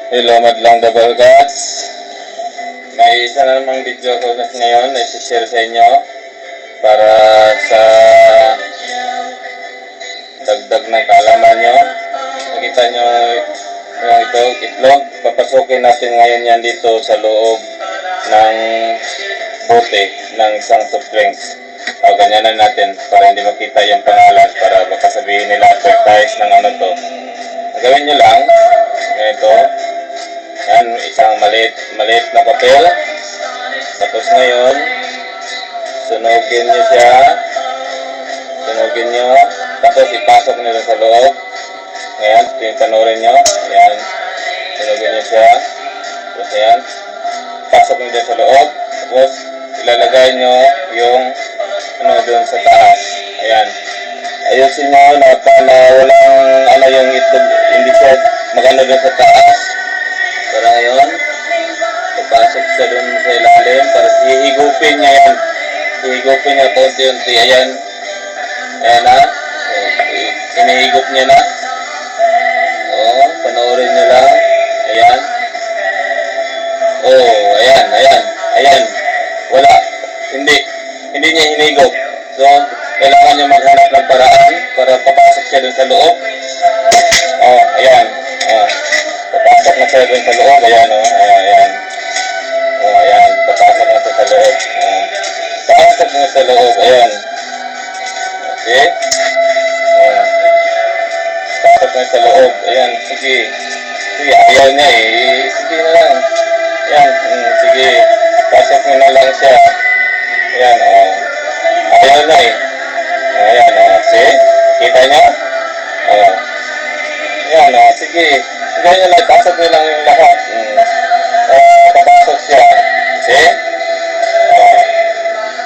Hello, madlang double gods. May isa na namang video ko ngayon na i-share sa inyo para sa dagdag ng kaalaman nyo. Nakita nyo yung ito, itlog. Papasukin natin ngayon yan dito sa loob ng bote ng isang soft drinks. O, ganyanan natin para hindi makita yung pangalan, para baka sabihin nila advertise ng ano to. Ang gawin nyo lang, ito, yan, isang maliit na papel. Tapos ngayon, sunugin nyo siya. Sunugin nyo. Tapos ipasok nyo sa loob. Ayan, panorin nyo. Ayan. Sunugin nyo siya. Tapos ayan. Pasok nyo din sa loob. Tapos ilalagay nyo yung doon sa taas. Ayan. Ayusin nyo na walang yung itlog. Hindi siya magano doon sa taas. Para ngayon, papasok siya doon sa ilalim para hihigupin niya yan. Hihigupin niya konti-unti. Ayan. Ayan na. Hinihigup niya na. O, panoorin niya lang. Ayan. O, ayan. Ayan. Wala. Hindi niya hinihigup. So, kailangan niya maghanap ng paraan para papasok siya doon sa loob. O, ayan. Papasok na siya doon sa loob. Ayan, ayan. Ayan. Papasok na siya sa loob. Papasok na sa loob. Ayan. Okay. Papasok na sa loob. Ayan. Sige. Sige. Ayaw niya eh. Sige na lang. Ayan. Sige. Pasok niya na lang siya. Ayan. Ayaw na eh. Ayan. See? Kita niya? Ayan. Sige. Ganyan lang, pasok nyo lang yung lahat. Papasok siya. See?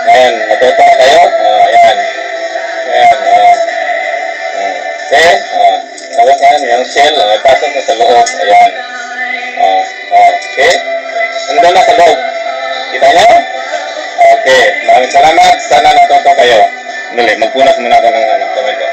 Ayan, natuto kayo? Ayan. Ayan. See? Tapos yan, yung shell, pasok nyo sa loob. Ayan. Okay? Nandun na sa loob. Kita nyo? Okay. Maraming salamat. Sana natuto kayo. Muli, magpunas muna ako ng kamay ko.